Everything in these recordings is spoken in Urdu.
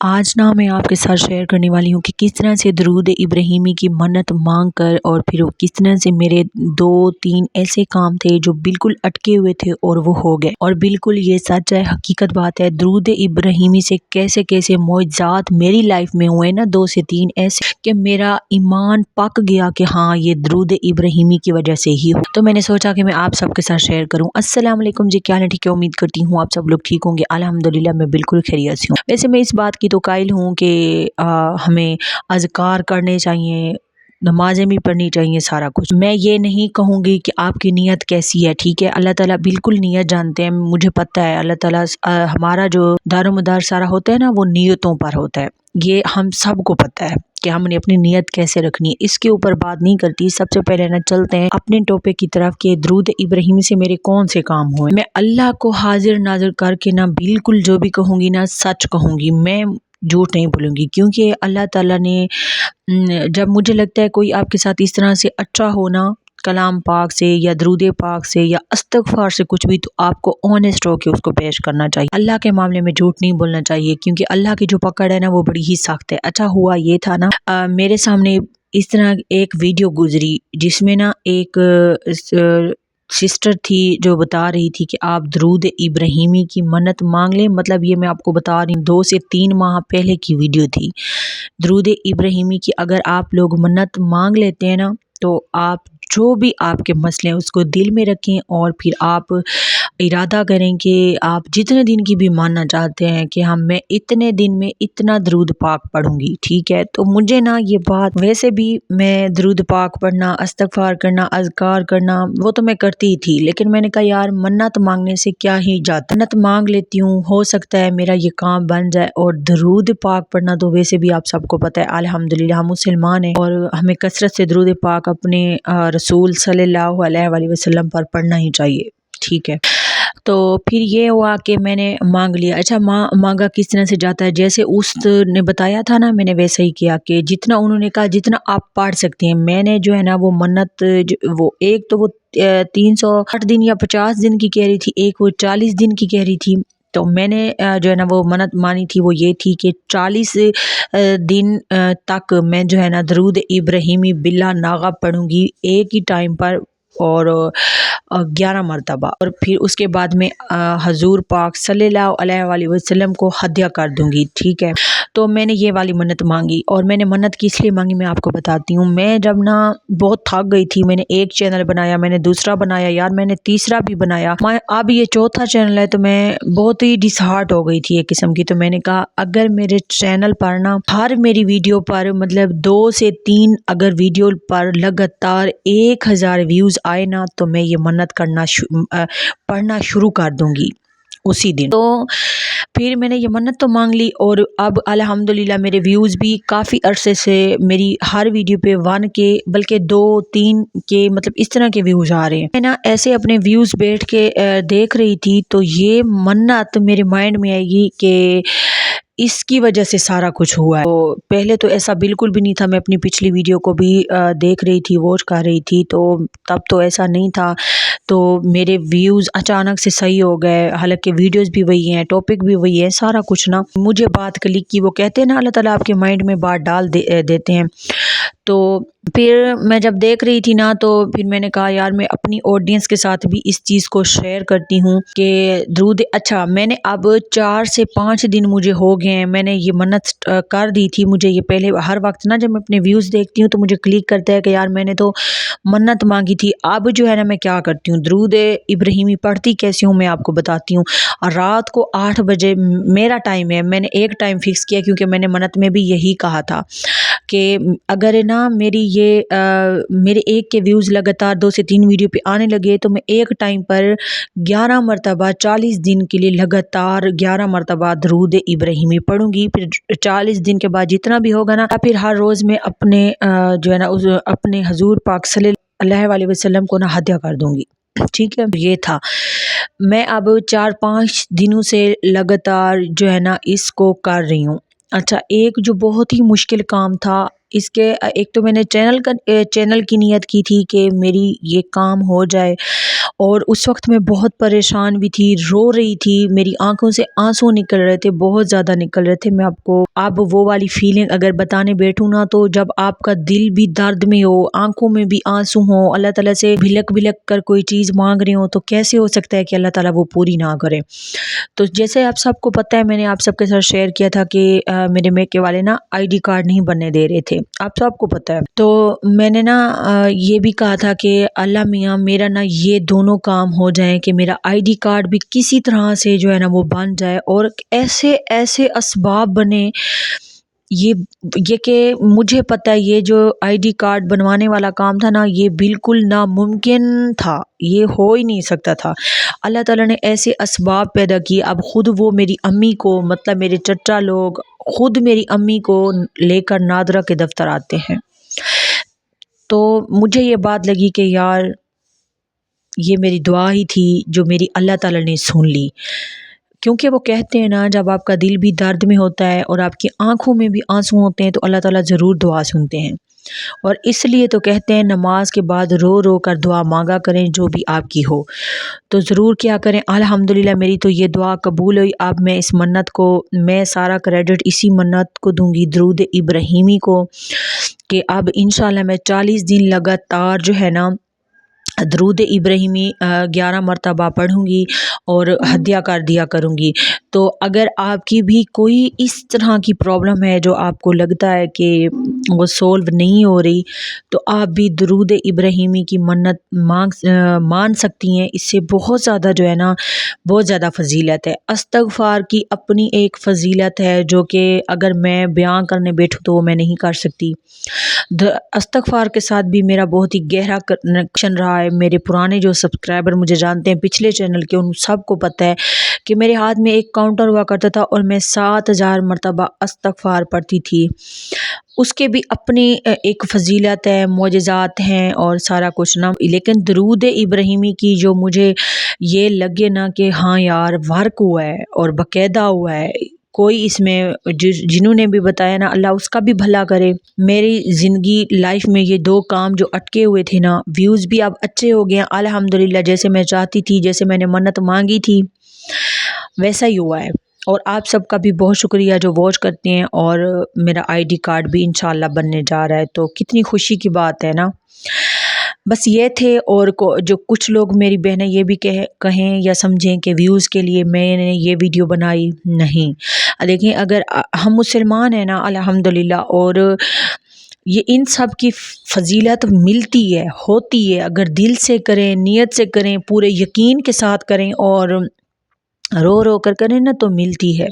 آج نا میں آپ کے ساتھ شیئر کرنے والی ہوں کہ کس طرح سے درود ابراہیمی کی منت مانگ کر اور پھر کس طرح سے میرے 2-3 ایسے کام تھے جو بالکل اٹکے ہوئے تھے اور وہ ہو گئے، اور بالکل یہ سچ ہے، حقیقت بات ہے۔ درود ابراہیمی سے کیسے کیسے معجزات میری لائف میں ہوئے نا، 2 سے 3 ایسے کہ میرا ایمان پک گیا کہ ہاں یہ درود ابراہیمی کی وجہ سے ہی ہو۔ تو میں نے سوچا کہ میں آپ سب کے ساتھ شیئر کروں۔ السلام علیکم جی، کیا حال ہے؟ ٹھیک ہے، امید کرتی ہوں آپ سب لوگ ٹھیک ہوں گے۔ الحمدللہ میں بالکل خیریت سے ہوں۔ ویسے میں اس بات کی تو قائل ہوں کہ ہمیں اذکار کرنے چاہیے، نمازیں بھی پڑھنی چاہیے، سارا کچھ۔ میں یہ نہیں کہوں گی کہ آپ کی نیت کیسی ہے، ٹھیک ہے، اللہ تعالیٰ بالکل نیت جانتے ہیں، مجھے پتہ ہے اللہ تعالیٰ ہمارا جو دار و مدار سارا ہوتا ہے نا وہ نیتوں پر ہوتا ہے، یہ ہم سب کو پتہ ہے کہ ہم نے اپنی نیت کیسے رکھنی ہے۔ اس کے اوپر بات نہیں کرتی، سب سے پہلے نا چلتے ہیں اپنے ٹاپک کی طرف کہ درود ابراہیمی سے میرے کون سے کام ہوئے۔ میں اللہ کو حاضر ناظر کر کے نا بالکل جو بھی کہوں گی نا سچ کہوں گی، میں جھوٹ نہیں بولوں گی، کیونکہ اللہ تعالیٰ نے جب مجھے لگتا ہے کوئی آپ کے ساتھ اس طرح سے اچھا ہونا کلام پاک سے یا درود پاک سے یا استغفار سے کچھ بھی، تو آپ کو آنیسٹ ہو کے اس کو پیش کرنا چاہیے۔ اللہ کے معاملے میں جھوٹ نہیں بولنا چاہیے، کیونکہ اللہ کی جو پکڑ ہے نا وہ بڑی ہی سخت ہے۔ اچھا ہوا یہ تھا نا، میرے سامنے اس طرح ایک ویڈیو گزری جس میں نا ایک سسٹر تھی جو بتا رہی تھی کہ آپ درود ابراہیمی کی منت مانگ لیں، مطلب یہ میں آپ کو بتا رہی ہوں 2 سے 3 ماہ پہلے کی ویڈیو تھی۔ درود ابراہیمی کی اگر آپ لوگ منت مانگ لیتے ہیں نا تو آپ جو بھی آپ کے مسئلے ہیں اس کو دل میں رکھیں، اور پھر آپ ارادہ کریں کہ آپ جتنے دن کی بھی ماننا چاہتے ہیں کہ میں اتنے دن میں اتنا درود پاک پڑھوں گی، ٹھیک ہے۔ تو مجھے نا یہ بات، ویسے بھی میں درود پاک پڑھنا، استغفار کرنا، اذکار کرنا وہ تو میں کرتی ہی تھی، لیکن میں نے کہا یار منت مانگنے سے کیا ہی جاتا، منت مانگ لیتی ہوں، ہو سکتا ہے میرا یہ کام بن جائے۔ اور درود پاک پڑھنا تو ویسے بھی آپ سب کو پتہ ہے، الحمدللہ ہم مسلمان ہیں اور ہمیں کثرت سے درود پاک اپنے رسول صلی اللہ علیہ وآلہ وسلم پر پڑھنا ہی چاہیے، ٹھیک ہے۔ تو پھر یہ ہوا کہ میں نے مانگ لیا۔ اچھا مانگا کس طرح سے جاتا ہے، جیسے اس نے بتایا تھا نا میں نے ویسا ہی کیا کہ جتنا انہوں نے کہا جتنا آپ پڑھ سکتے ہیں، میں نے جو ہے نا وہ منت وہ ایک تو وہ 360 دن یا 50 دن کی کہہ رہی تھی، ایک وہ 40 دن کی کہہ رہی تھی۔ تو میں نے جو ہے نا وہ منت مانی تھی وہ یہ تھی کہ 40 دن تک میں جو ہے نا درود ابراہیمی بلا ناغہ پڑھوں گی ایک ہی ٹائم پر، اور 11 مرتبہ، اور پھر اس کے بعد میں حضور پاک صلی اللہ علیہ وآلہ وسلم کو ہدیہ کر دوں گی، ٹھیک ہے۔ تو میں نے یہ والی منت مانگی، اور میں نے منت کس لیے مانگی میں آپ کو بتاتی ہوں۔ میں جب نا بہت تھک گئی تھی، میں نے ایک چینل بنایا، میں نے دوسرا بنایا، یار میں نے تیسرا بھی بنایا، اب یہ چوتھا چینل ہے، تو میں بہت ہی ڈس ہارٹ ہو گئی تھی ایک قسم کی۔ تو میں نے کہا اگر میرے چینل پر نا ہر میری ویڈیو پر مطلب 2 سے 3 اگر ویڈیو پر لگاتار 1000 ویوز آئے نا تو میں یہ منت کرنا پڑھنا شروع کر دوں گی اسی دن۔ تو پھر میں نے یہ منت تو مانگ لی، اور اب الحمدللہ میرے ویوز بھی کافی عرصے سے میری ہر ویڈیو پہ 1 کے بلکہ 2-3 کے مطلب اس طرح کے ویوز آ رہے ہیں۔ میں نا ایسے اپنے ویوز بیٹھ کے دیکھ رہی تھی، تو یہ منت میرے مائنڈ میں آئے گی کہ اس کی وجہ سے سارا کچھ ہوا ہے۔ تو پہلے تو ایسا بالکل بھی نہیں تھا، میں اپنی پچھلی ویڈیو کو بھی دیکھ رہی تھی، واچ کر رہی تھی، تو تب تو ایسا نہیں تھا، تو میرے ویوز اچانک سے صحیح ہو گئے، حالانکہ ویڈیوز بھی وہی ہیں، ٹاپک بھی وہی ہے، سارا کچھ نا مجھے بات کلک کی، وہ کہتے ہیں نا اللہ تعالیٰ آپ کے مائنڈ میں بات ڈال دیتے ہیں۔ تو پھر میں جب دیکھ رہی تھی نا، تو پھر میں نے کہا یار میں اپنی آڈینس کے ساتھ بھی اس چیز کو شیئر کرتی ہوں کہ درود، اچھا میں نے اب 4 سے 5 دن مجھے ہو گئے ہیں، میں نے یہ منت کر دی تھی۔ مجھے یہ پہلے ہر وقت نا جب میں اپنے ویوز دیکھتی ہوں تو مجھے کلک کرتا ہے کہ یار میں نے تو منت مانگی تھی۔ اب جو ہے نا میں کیا کرتی ہوں، درود ابراہیمی پڑھتی کیسے ہوں میں آپ کو بتاتی ہوں۔ اور رات کو 8 بجے میرا ٹائم ہے، میں نے ایک ٹائم فکس کیا کیونکہ میں نے منت میں بھی یہی کہا تھا کہ اگر نا میرے ایک کے ویوز لگاتار 2 سے 3 ویڈیو پہ آنے لگے تو میں ایک ٹائم پر 11 مرتبہ 40 دن کے لیے لگاتار 11 مرتبہ درود ابراہیمی پڑھوں گی۔ پھر 40 دن کے بعد جتنا بھی ہوگا نا، پھر ہر روز میں اپنے جو ہے نا اپنے حضور پاک صلی اللہ علیہ وسلم کو نا ہدیہ کر دوں گی، ٹھیک ہے۔ یہ تھا، میں اب 4-5 دنوں سے لگاتار جو ہے نا اس کو کر رہی ہوں۔ اچھا ایک جو بہت ہی مشکل کام تھا، اس کے ایک تو میں نے چینل کی نیت کی تھی کہ میری یہ کام ہو جائے، اور اس وقت میں بہت پریشان بھی تھی، رو رہی تھی، میری آنکھوں سے آنسو نکل رہے تھے، بہت زیادہ نکل رہے تھے۔ میں آپ کو اب وہ والی فیلنگ اگر بتانے بیٹھوں نا، تو جب آپ کا دل بھی درد میں ہو، آنکھوں میں بھی آنسو ہوں، اللہ تعالیٰ سے بھلک بھلک کر کوئی چیز مانگ رہے ہوں، تو کیسے ہو سکتا ہے کہ اللہ تعالیٰ وہ پوری نہ کرے۔ تو جیسے آپ سب کو پتہ ہے، میں نے آپ سب کے ساتھ شیئر کیا تھا کہ میرے میکے والے نا آئی ڈی کارڈ نہیں بننے دے رہے تھے، آپ سب کو پتہ ہے۔ تو میں نے نا یہ بھی کہا تھا کہ اللہ میاں میرا نا یہ دونوں کام ہو جائیں، کہ میرا آئی ڈی کارڈ بھی کسی طرح سے جو ہے نا وہ بن جائے، اور ایسے ایسے اسباب بنے، یہ کہ مجھے پتہ ہے یہ جو آئی ڈی کارڈ بنوانے والا کام تھا نا، یہ بالکل ناممکن تھا، یہ ہو ہی نہیں سکتا تھا۔ اللہ تعالیٰ نے ایسے اسباب پیدا کیے، اب خود وہ میری امی کو، مطلب میرے چچا لوگ خود میری امی کو لے کر نادرہ کے دفتر آتے ہیں۔ تو مجھے یہ بات لگی کہ یار یہ میری دعا ہی تھی جو میری اللہ تعالیٰ نے سن لی، کیونکہ وہ کہتے ہیں نا جب آپ کا دل بھی درد میں ہوتا ہے اور آپ کی آنکھوں میں بھی آنسو ہوتے ہیں تو اللہ تعالیٰ ضرور دعا سنتے ہیں، اور اس لیے تو کہتے ہیں نماز کے بعد رو رو کر دعا مانگا کریں جو بھی آپ کی ہو۔ تو ضرور کیا کریں۔ الحمدللہ میری تو یہ دعا قبول ہوئی۔ اب میں اس منت کو، میں سارا کریڈٹ اسی منت کو دوں گی، درود ابراہیمی کو، کہ اب انشاءاللہ میں 40 دن لگاتار جو ہے نا درود ابراہیمی 11 مرتبہ پڑھوں گی اور ہدیہ کر دیا کروں گی۔ تو اگر آپ کی بھی کوئی اس طرح کی پرابلم ہے جو آپ کو لگتا ہے کہ وہ سولو نہیں ہو رہی، تو آپ بھی درود ابراہیمی کی منت مان سکتی ہیں۔ اس سے بہت زیادہ جو ہے نا بہت زیادہ فضیلت ہے۔ استغفار کی اپنی ایک فضیلت ہے جو کہ اگر میں بیان کرنے بیٹھوں تو وہ میں نہیں کر سکتی۔ استغفار کے ساتھ بھی میرا بہت ہی گہرا کنیکشن رہا ہے۔ میرے پرانے جو سبسکرائبر مجھے جانتے ہیں پچھلے چینل کے، ان سب کو پتہ ہے کہ میرے ہاتھ میں ایک کاؤنٹر ہوا کرتا تھا اور میں 7000 مرتبہ استغفار پڑھتی تھی۔ اس کے بھی اپنی ایک فضیلت ہے، معجزات ہیں اور سارا کچھ نا، لیکن درود ابراہیمی کی جو مجھے یہ لگے نا کہ ہاں یار ورک ہوا ہے اور باقاعدہ ہوا ہے، کوئی اس میں جنہوں نے بھی بتایا نا اللہ اس کا بھی بھلا کرے۔ میری زندگی لائف میں یہ دو کام جو اٹکے ہوئے تھے نا، ویوز بھی اب اچھے ہو گئے ہیں الحمدللہ، جیسے میں چاہتی تھی، جیسے میں نے منت مانگی تھی ویسا ہی ہوا ہے۔ اور آپ سب کا بھی بہت شکریہ جو واچ کرتے ہیں، اور میرا آئی ڈی کارڈ بھی انشاءاللہ بننے جا رہا ہے، تو کتنی خوشی کی بات ہے نا۔ بس یہ تھے، اور جو کچھ لوگ میری بہنیں یہ بھی کہیں یا سمجھیں کہ ویوز کے لیے میں نے یہ ویڈیو بنائی، نہیں۔ دیکھیں اگر ہم مسلمان ہیں نا الحمدللہ، اور یہ ان سب کی فضیلت ملتی ہے، ہوتی ہے، اگر دل سے کریں، نیت سے کریں، پورے یقین کے ساتھ کریں اور رو رو کر کریں نا تو ملتی ہے۔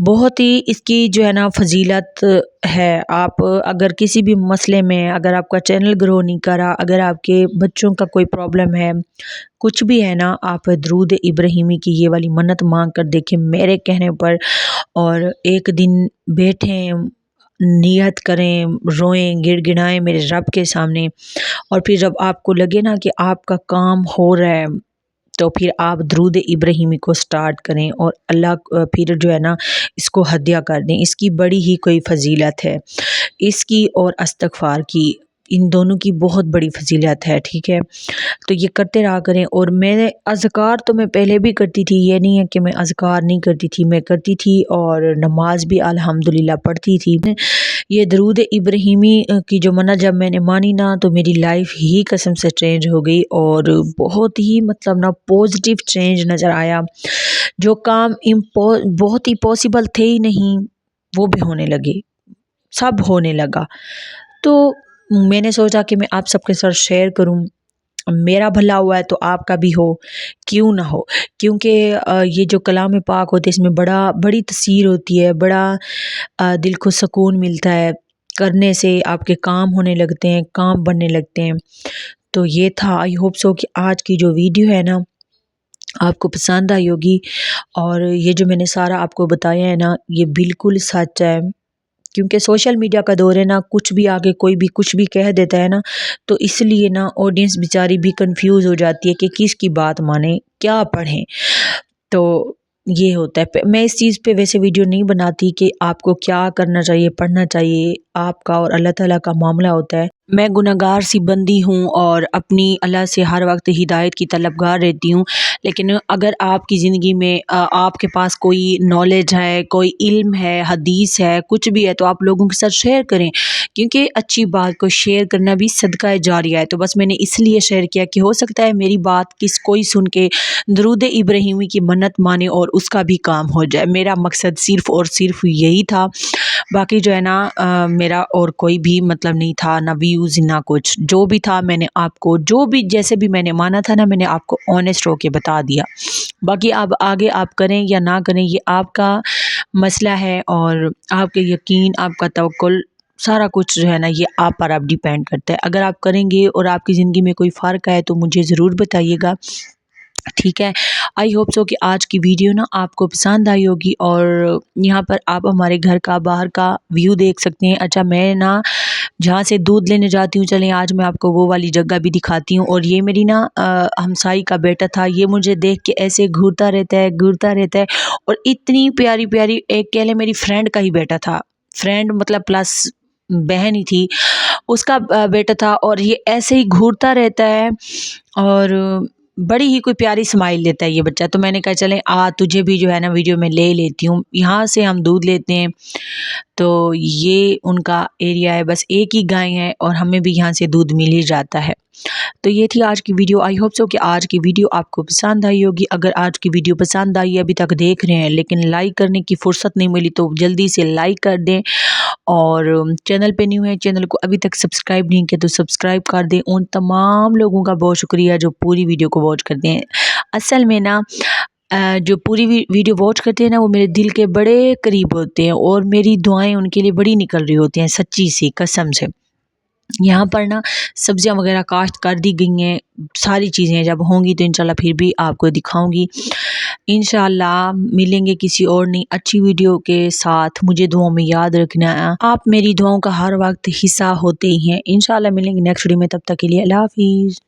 بہت ہی اس کی جو ہے نا فضیلت ہے۔ آپ اگر کسی بھی مسئلے میں، اگر آپ کا چینل گرو نہیں کرا، اگر آپ کے بچوں کا کوئی پرابلم ہے، کچھ بھی ہے نا، آپ درود ابراہیمی کی یہ والی منت مانگ کر دیکھیں میرے کہنے پر، اور ایک دن بیٹھیں، نیت کریں، روئیں، گڑ گڑائیں میرے رب کے سامنے، اور پھر جب آپ کو لگے نا کہ آپ کا کام ہو رہا ہے تو پھر آپ درود ابراہیمی کو سٹارٹ کریں، اور اللہ پھر جو ہے نا اس کو ہدیہ کر دیں۔ اس کی بڑی ہی کوئی فضیلت ہے، اس کی اور استغفار کی، ان دونوں کی بہت بڑی فضیلت ہے، ٹھیک ہے۔ تو یہ کرتے رہا کریں۔ اور میں اذکار تو میں پہلے بھی کرتی تھی، یہ نہیں ہے کہ میں اذکار نہیں کرتی تھی، میں کرتی تھی، اور نماز بھی الحمدللہ پڑھتی تھی۔ یہ درود ابراہیمی کی جو منت جب میں نے مانی نا تو میری لائف ہی قسم سے چینج ہو گئی، اور بہت ہی مطلب نا پازیٹیو چینج نظر آیا۔ جو کام بہت ہی پاسبل تھے ہی نہیں وہ بھی ہونے لگے، سب ہونے لگا۔ تو میں نے سوچا کہ میں آپ سب کے ساتھ شیئر کروں، میرا بھلا ہوا ہے تو آپ کا بھی ہو، کیوں نہ ہو، کیونکہ یہ جو کلام پاک ہوتے ہیں اس میں بڑی تاثیر ہوتی ہے، بڑا دل کو سکون ملتا ہے، کرنے سے آپ کے کام ہونے لگتے ہیں، کام بننے لگتے ہیں۔ تو یہ تھا، آئی ہوپ سو کہ آج کی جو ویڈیو ہے نا آپ کو پسند آئی ہوگی، اور یہ جو میں نے سارا آپ کو بتایا ہے نا یہ بالکل سچ ہے، کیونکہ سوشل میڈیا کا دور ہے نا، کچھ بھی آگے کوئی بھی کچھ بھی کہہ دیتا ہے نا، تو اس لیے نا آڈینس بیچاری بھی کنفیوز ہو جاتی ہے کہ کس کی بات مانیں، کیا پڑھیں۔ تو یہ ہوتا ہے، میں اس چیز پہ ویسے ویڈیو نہیں بناتی کہ آپ کو کیا کرنا چاہیے، پڑھنا چاہیے، آپ کا اور اللہ تعالیٰ کا معاملہ ہوتا ہے۔ میں گناہگار سی بندی ہوں اور اپنی اللہ سے ہر وقت ہدایت کی طلبگار رہتی ہوں، لیکن اگر آپ کی زندگی میں آپ کے پاس کوئی نالج ہے، کوئی علم ہے، حدیث ہے، کچھ بھی ہے، تو آپ لوگوں کے ساتھ شیئر کریں، کیونکہ اچھی بات کو شیئر کرنا بھی صدقہ جاریہ ہے۔ تو بس میں نے اس لیے شیئر کیا کہ ہو سکتا ہے میری بات کوئی سن کے درود ابراہیمی کی منت مانے اور اس کا بھی کام ہو جائے۔ میرا مقصد صرف اور صرف یہی تھا، باقی جو ہے نا میرا اور کوئی بھی مطلب نہیں تھا، نہ ویوز نہ کچھ، جو بھی تھا میں نے آپ کو جو بھی جیسے بھی میں نے مانا تھا نا، میں نے آپ کو آنیسٹ ہو کے بتا دیا۔ باقی اب آگے آپ کریں یا نہ کریں یہ آپ کا مسئلہ ہے، اور آپ کے یقین، آپ کا توکل، سارا کچھ جو ہے نا یہ آپ پر اب ڈیپینڈ کرتا ہے۔ اگر آپ کریں گے اور آپ کی زندگی میں کوئی فرق ہے تو مجھے ضرور بتائیے گا، ٹھیک ہے۔ آئی ہوپ سو کہ آج کی ویڈیو نا آپ کو پسند آئی ہوگی، اور یہاں پر آپ ہمارے گھر کا باہر کا ویو دیکھ سکتے ہیں۔ اچھا، میں نا جہاں سے دودھ لینے جاتی ہوں، چلیں آج میں آپ کو وہ والی جگہ بھی دکھاتی ہوں۔ اور یہ میری نا ہمسائی کا بیٹا تھا، یہ مجھے دیکھ کے ایسے گھورتا رہتا ہے، اور اتنی پیاری پیاری، ایک کہہ لیں میری فرینڈ کا ہی بیٹا تھا، فرینڈ مطلب پلس بہن ہی تھی، اس کا بیٹا تھا، اور یہ ایسے ہی گھورتا رہتا ہے، اور بڑی ہی کوئی پیاری اسمائل لیتا ہے یہ بچہ۔ تو میں نے کہا چلیں تجھے بھی جو ہے نا ویڈیو میں لے لیتی ہوں۔ یہاں سے ہم دودھ لیتے ہیں، تو یہ ان کا ایریا ہے، بس ایک ہی گائے ہے، اور ہمیں بھی یہاں سے دودھ مل ہی جاتا ہے۔ تو یہ تھی آج کی ویڈیو۔ آئی ہوپ سو کہ آج کی ویڈیو آپ کو پسند آئی ہوگی۔ اگر آج کی ویڈیو پسند آئی ہے، ابھی تک دیکھ رہے ہیں لیکن لائک کرنے کی فرصت نہیں ملی، تو جلدی سے لائک کر دیں، اور چینل پہ نیو ہے، چینل کو ابھی تک سبسکرائب نہیں کیا تو سبسکرائب کر دیں۔ ان تمام لوگوں کا بہت شکریہ جو پوری ویڈیو کو واچ کرتے ہیں۔ اصل میں نا جو پوری ویڈیو واچ کرتے ہیں نا، وہ میرے دل کے بڑے قریب ہوتے ہیں، اور میری دعائیں ان کے لیے بڑی نکل رہی ہوتی ہیں، سچی سی قسم سے۔ یہاں پر نا سبزیاں وغیرہ کاشت کر دی گئی ہیں، ساری چیزیں جب ہوں گی تو انشاءاللہ پھر بھی آپ کو دکھاؤں گی۔ انشاءاللہ ملیں گے کسی اور نئی اچھی ویڈیو کے ساتھ۔ مجھے دعاؤں میں یاد رکھنا ہے، آپ میری دعاؤں کا ہر وقت حصہ ہوتے ہی ہیں۔ انشاءاللہ ملیں گے نیکسٹ ویڈیو میں، تب تک کے لیے اللہ حافظ۔